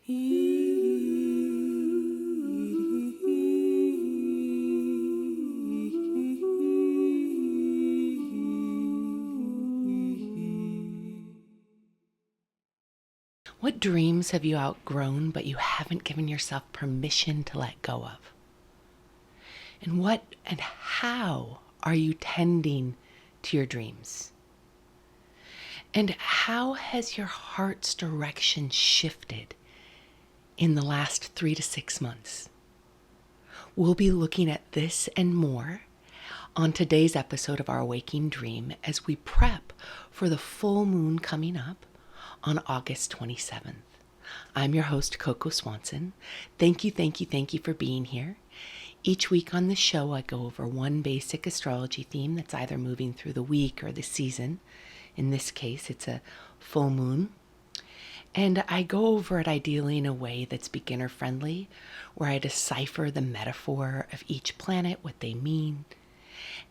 What dreams have you outgrown but you haven't given yourself permission to let go of? And what and how are you tending to your dreams? And how has your heart's direction shifted in the last 3 to 6 months? We'll be looking at this and more on today's episode of Our Waking Dream as we prep for the full moon coming up on August 27th. I'm your host, Coco Swanson. Thank you for being here. Each week on the show, I go over one basic astrology theme that's either moving through the week or the season. In this case, it's a full moon. And I go over it ideally in a way that's beginner friendly, where I decipher the metaphor of each planet, what they mean,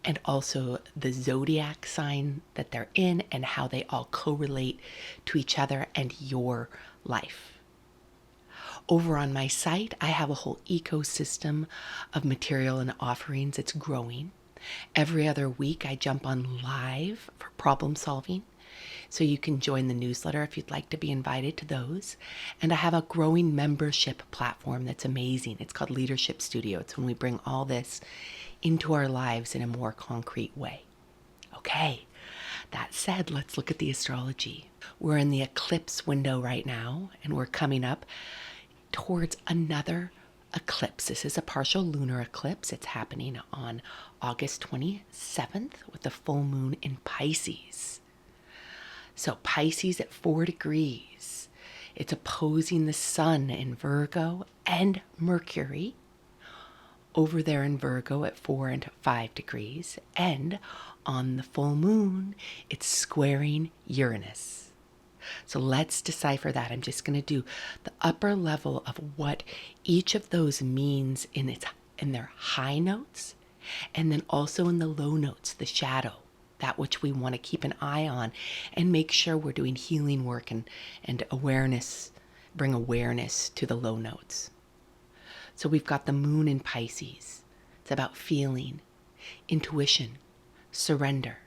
and also the zodiac sign that they're in and how they all correlate to each other and your life. Over on my site, I have a whole ecosystem of material and offerings. It's growing. Every other week, I jump on live for problem solving. So you can join the newsletter if you'd like to be invited to those. And I have a growing membership platform that's amazing. It's called Leadership Studio. It's when we bring all this into our lives in a more concrete way. Okay, that said, let's look at the astrology. We're in the eclipse window right now, and we're coming up towards another eclipse. This is a partial lunar eclipse. It's happening on August 27th with the full moon in Pisces. So Pisces at 4 degrees. It's opposing the Sun in Virgo and Mercury over there in Virgo at 4 and 5 degrees. And on the full moon, it's squaring Uranus. So let's decipher that. I'm just going to do the upper level of what each of those means in their high notes, and then also in the low notes, the shadow, that which we want to keep an eye on and make sure we're doing healing work and awareness, bring awareness to the low notes. So we've got the moon in Pisces. It's about feeling, intuition, surrender,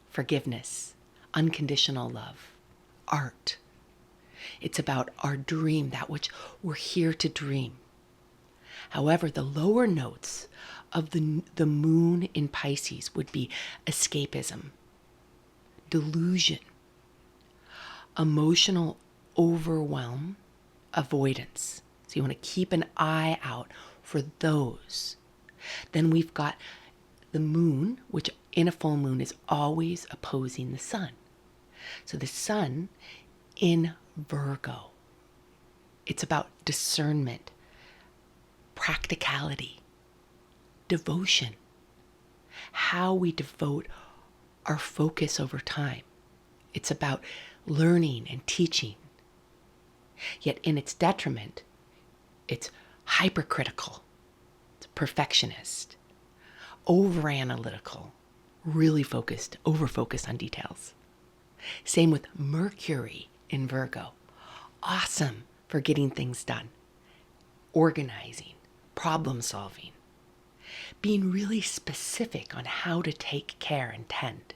forgiveness, unconditional love, art. It's about our dream, that which we're here to dream. However, the lower notes of the moon in Pisces would be escapism, delusion, emotional overwhelm, avoidance. So you want to keep an eye out for those. Then we've got the moon, which in a full moon is always opposing the sun. So the sun in Virgo, it's about discernment, practicality, devotion, how we devote our focus over time. It's about learning and teaching. Yet in its detriment, it's hypercritical, it's perfectionist, over-analytical, really focused, over-focused on details. Same with Mercury in Virgo. Awesome for getting things done, organizing, problem solving, being really specific on how to take care and tend.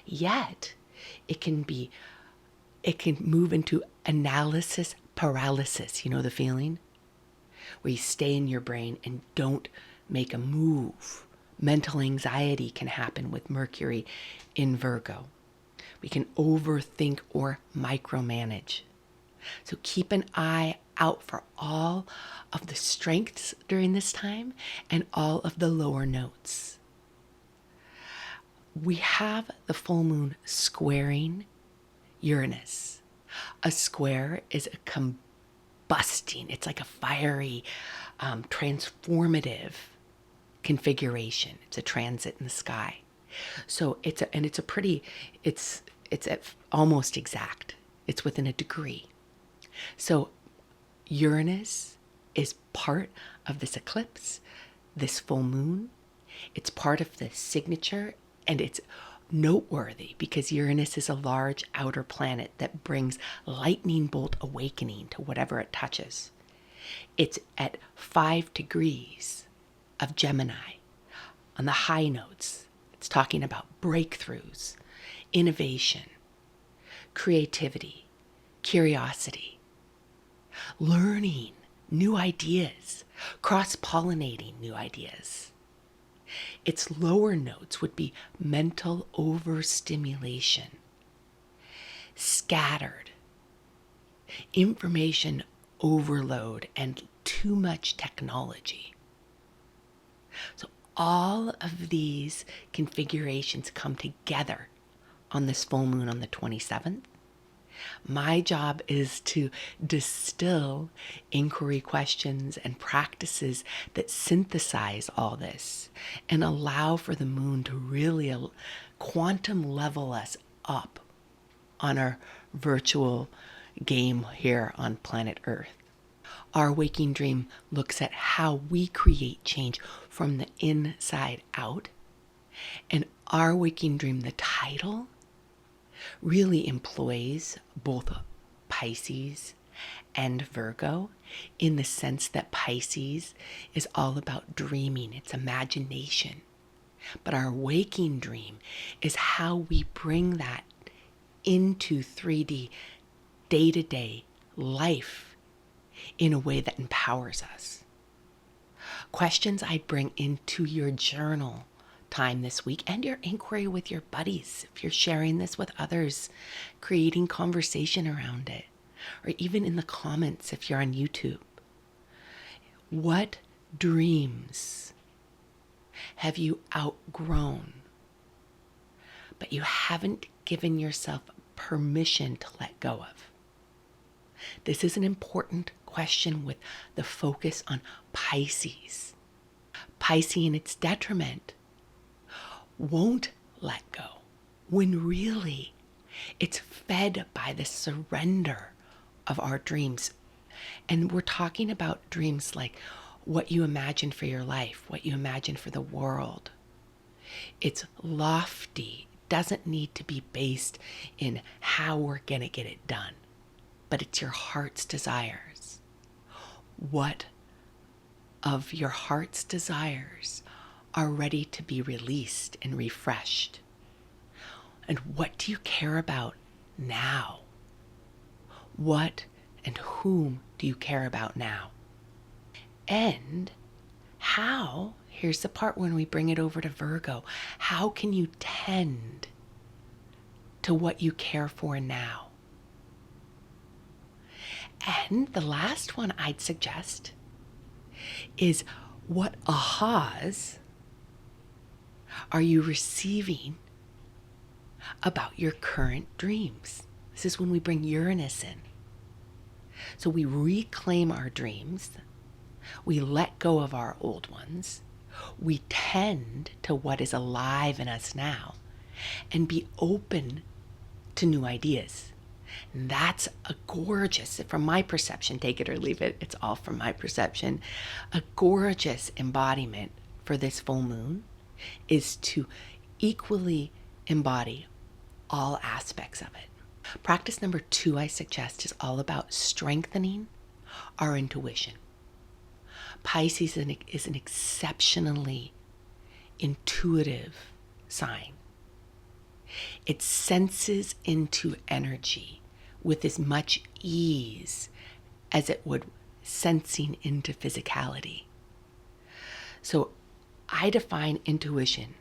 Yet it can move into analysis paralysis. You know the feeling? Where you stay in your brain and don't make a move. Mental anxiety can happen with Mercury in Virgo. We can overthink or micromanage. So keep an eye out for all of the strengths during this time and all of the lower notes. We have the full moon squaring Uranus. A square is a combusting, it's like a fiery, transformative configuration. It's a transit in the sky. So it's almost exact. It's within a degree. So Uranus is part of this eclipse, this full moon. It's part of the signature, and it's noteworthy because Uranus is a large outer planet that brings lightning bolt awakening to whatever it touches. It's at 5 degrees of Gemini on the high notes. It's talking about breakthroughs, innovation, creativity, curiosity, learning new ideas, cross-pollinating new ideas. Its lower notes would be mental overstimulation, scattered, information overload, and too much technology. So all of these configurations come together on this full moon on the 27th. My job is to distill inquiry questions and practices that synthesize all this and allow for the moon to really quantum level us up on our virtual game here on planet Earth. Our waking dream looks at how we create change from the inside out. And our waking dream, the title, really employs both Pisces and Virgo in the sense that Pisces is all about dreaming, it's imagination. But our waking dream is how we bring that into 3D, day-to-day life in a way that empowers us. Questions I'd bring into your journal time this week and your inquiry with your buddies, if you're sharing this with others, creating conversation around it, or even in the comments if you're on YouTube. What dreams have you outgrown, but you haven't given yourself permission to let go of? This is an important question with the focus on Pisces. Pisces in its detriment won't let go when really it's fed by the surrender of our dreams. And we're talking about dreams like what you imagine for your life, what you imagine for the world. It's lofty, doesn't need to be based in how we're going to get it done, but it's your heart's desires. What of your heart's desires are ready to be released and refreshed? And what do you care about now? What and whom do you care about now? And how, here's the part when we bring it over to Virgo, how can you tend to what you care for now? And the last one I'd suggest is what ahas are you receiving about your current dreams? This is when we bring Uranus in. So we reclaim our dreams, we let go of our old ones, we tend to what is alive in us now, and be open to new ideas. And that's a gorgeous, from my perception, take it or leave it, it's all from my perception, a gorgeous embodiment for this full moon is to equally embody all aspects of it. Practice number 2 I suggest is all about strengthening our intuition. Pisces is an exceptionally intuitive sign. It senses into energy with as much ease as it would sensing into physicality. So I define intuition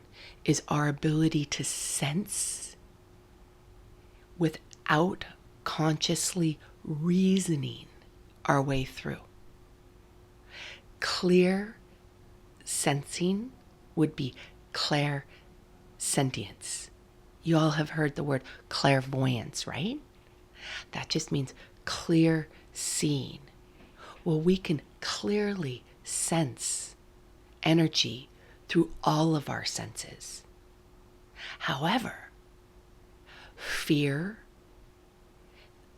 is our ability to sense without consciously reasoning our way through. Clear sensing would be clairsentience. You all have heard the word clairvoyance, right? That just means clear seeing. Well, we can clearly sense energy through all of our senses. However, fear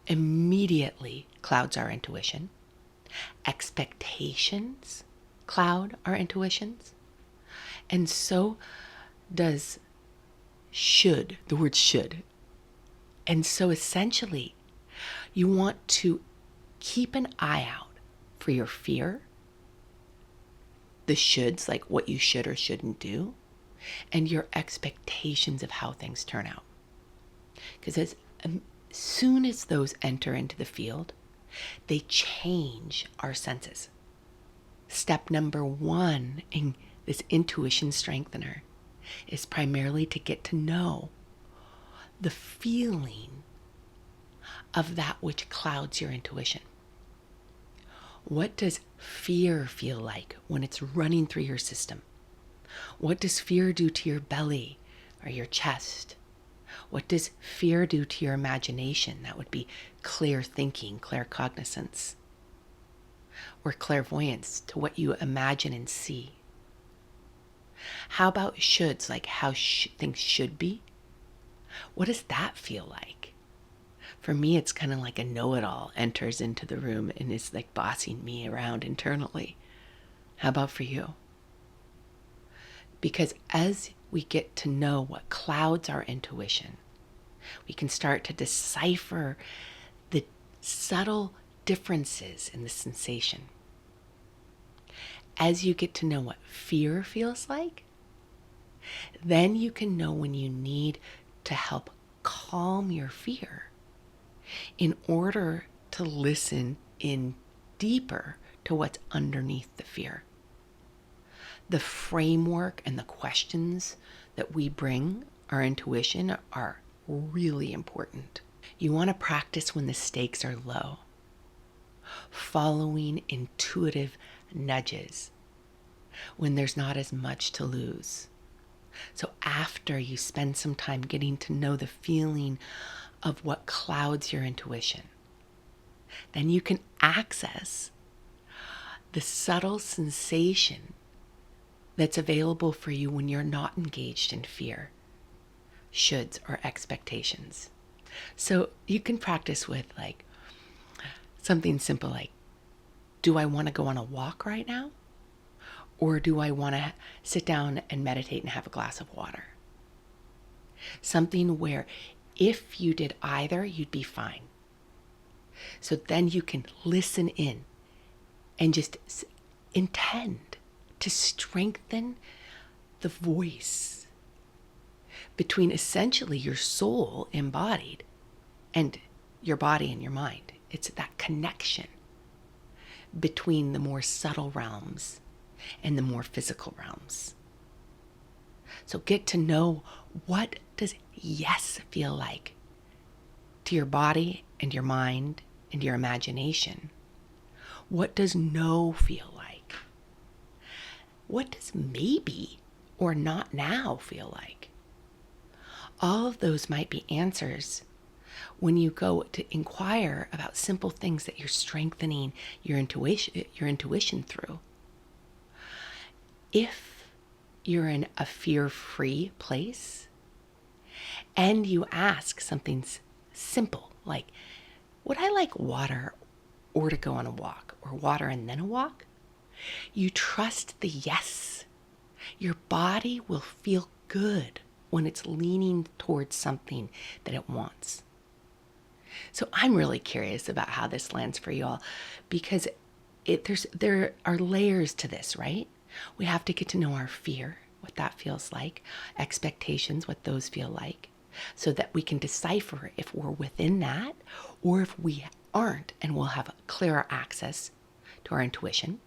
immediately clouds our intuition. Expectations cloud our intuitions. And so does should, the word should. And so essentially, you want to keep an eye out for your fear, the shoulds, like what you should or shouldn't do, and your expectations of how things turn out. Because as soon as those enter into the field, they change our senses. Step number one in this intuition strengthener is primarily to get to know the feeling of that which clouds your intuition. What does fear feel like when it's running through your system? What does fear do to your belly or your chest? What does fear do to your imagination? That would be clear thinking, claircognizance, or clairvoyance, to what you imagine and see. How about shoulds, like how things should be? What does that feel like? For me, it's kind of like a know-it-all enters into the room and is like bossing me around internally. How about for you? Because as we get to know what clouds our intuition, we can start to decipher the subtle differences in the sensation. As you get to know what fear feels like, then you can know when you need to help calm your fear in order to listen in deeper to what's underneath the fear. The framework and the questions that we bring our intuition are really important. You want to practice when the stakes are low, following intuitive nudges when there's not as much to lose. So after you spend some time getting to know the feeling of what clouds your intuition, then you can access the subtle sensation that's available for you when you're not engaged in fear, shoulds, or expectations. So you can practice with like something simple like, do I want to go on a walk right now? Or do I want to sit down and meditate and have a glass of water? Something where if you did either, you'd be fine. So then you can listen in and just intend to strengthen the voice between essentially your soul embodied and your body and your mind. It's that connection between the more subtle realms and the more physical realms. So get to know, what does yes feel like to your body and your mind and your imagination? What does no feel like? What does maybe or not now feel like? All of those might be answers when you go to inquire about simple things that you're strengthening your intuition through. If you're in a fear-free place and you ask something simple like, would I like water or to go on a walk, or water and then a walk? You trust the yes. Your body will feel good when it's leaning towards something that it wants. So I'm really curious about how this lands for you all, because there are layers to this, right? We have to get to know our fear, what that feels like, expectations, what those feel like, so that we can decipher if we're within that or if we aren't, and we'll have clearer access to our intuition.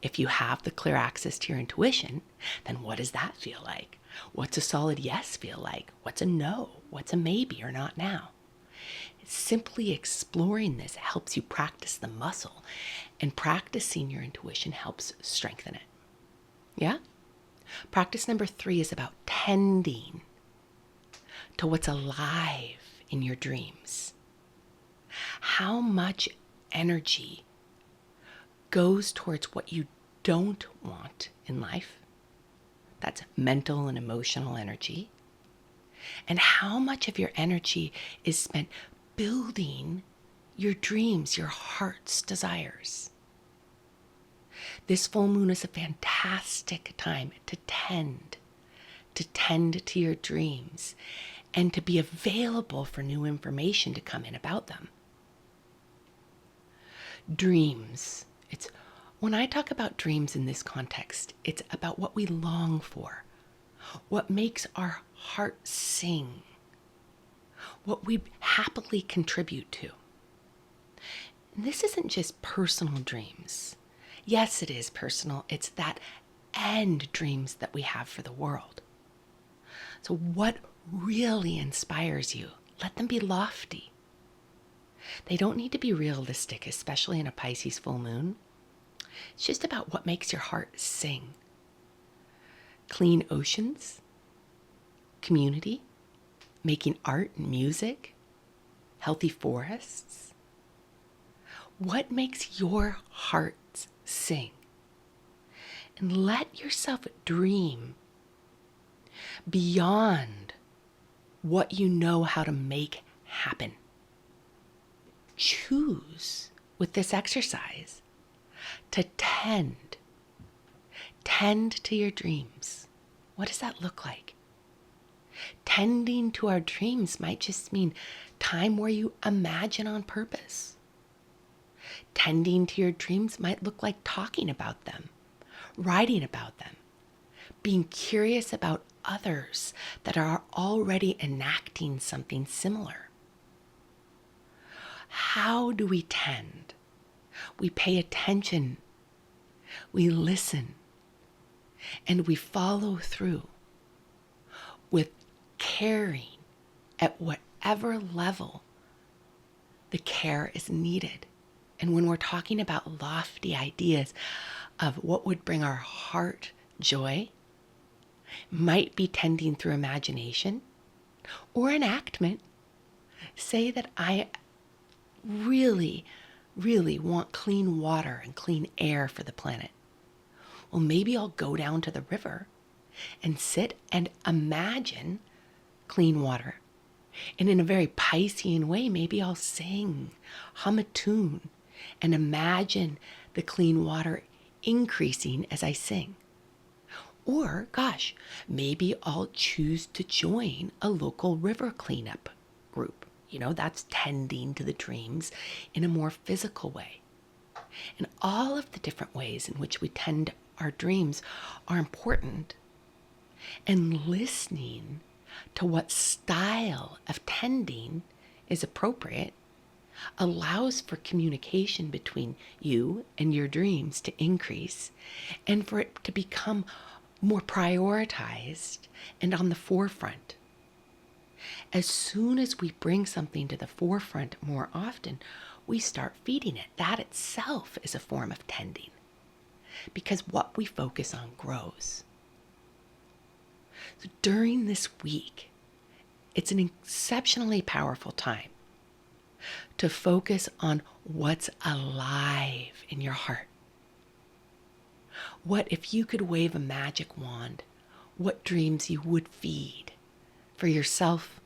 If you have the clear access to your intuition, then what does that feel like? What's a solid yes feel like? What's a no? What's a maybe or not now? Simply exploring this helps you practice the muscle, and practicing your intuition helps strengthen it. Yeah? Practice number 3 is about tending to what's alive in your dreams. How much energy goes towards what you don't want in life? That's mental and emotional energy. And how much of your energy is spent building your dreams, your heart's desires? This full moon is a fantastic time to tend to tend to your dreams and to be available for new information to come in about them. Dreams. When I talk about dreams in this context, it's about what we long for, what makes our heart sing, what we happily contribute to. And this isn't just personal dreams. Yes, it is personal. It's that and dreams that we have for the world. So what really inspires you? Let them be lofty. They don't need to be realistic, especially in a Pisces full moon. It's just about what makes your heart sing. Clean oceans, community, making art and music, healthy forests. What makes your heart sing? And let yourself dream beyond what you know how to make happen. Choose with this exercise to tend to your dreams. What does that look like? Tending to our dreams might just mean time where you imagine on purpose. Tending to your dreams might look like talking about them, writing about them, being curious about others that are already enacting something similar. How do we tend? We pay attention, we listen, and we follow through with caring at whatever level the care is needed. And when we're talking about lofty ideas of what would bring our heart joy, might be tending through imagination or enactment. Say that I really want clean water and clean air for the planet. Well, maybe I'll go down to the river and sit and imagine clean water. And in a very Piscean way, maybe I'll sing, hum a tune, and imagine the clean water increasing as I sing. Or, gosh, maybe I'll choose to join a local river cleanup group. That's tending to the dreams in a more physical way. And all of the different ways in which we tend our dreams are important. And listening to what style of tending is appropriate allows for communication between you and your dreams to increase and for it to become more prioritized and on the forefront. As soon as we bring something to the forefront more often, we start feeding it. That itself is a form of tending, because what we focus on grows. So during this week, it's an exceptionally powerful time to focus on what's alive in your heart. What if you could wave a magic wand, what dreams you would feed for yourself,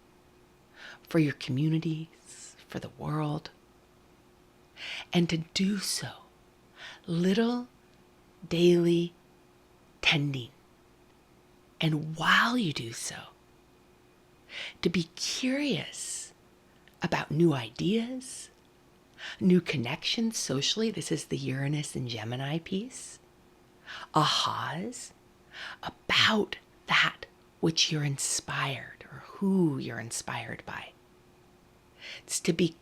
for your communities, for the world. And to do so, little daily tending. And while you do so, to be curious about new ideas, new connections socially. This is the Uranus and Gemini piece. Ahas about that which you're inspired or who you're inspired by. It's to be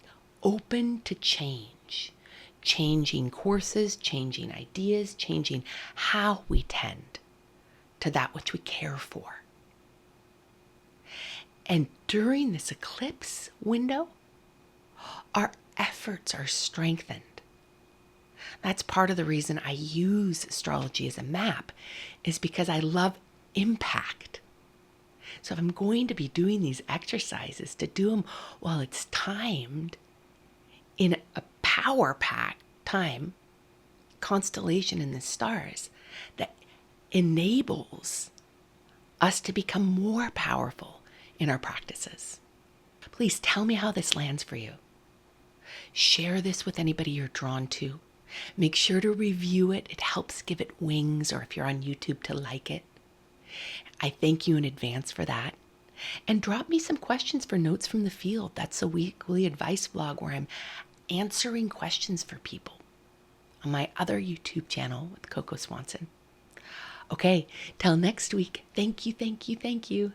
open to change, changing courses, changing ideas, changing how we tend to that which we care for. And during this eclipse window, our efforts are strengthened. That's part of the reason I use astrology as a map, is because I love impact. So if I'm going to be doing these exercises, to do them while it's timed in a power-packed time, constellation in the stars, that enables us to become more powerful in our practices. Please tell me how this lands for you. Share this with anybody you're drawn to. Make sure to review it. It helps give it wings, or if you're on YouTube, to like it. I thank you in advance for that. And drop me some questions for Notes from the Field. That's a weekly advice vlog where I'm answering questions for people on my other YouTube channel with Coco Swanson. Okay, till next week. Thank you, thank you, thank you.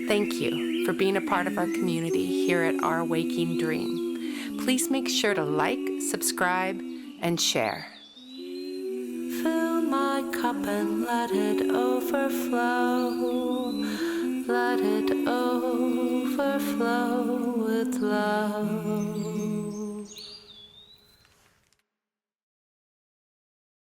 Thank you for being a part of our community here at Our Waking Dream. Please make sure to like, subscribe, and share. Fill my cup and let it overflow. Let it overflow with love.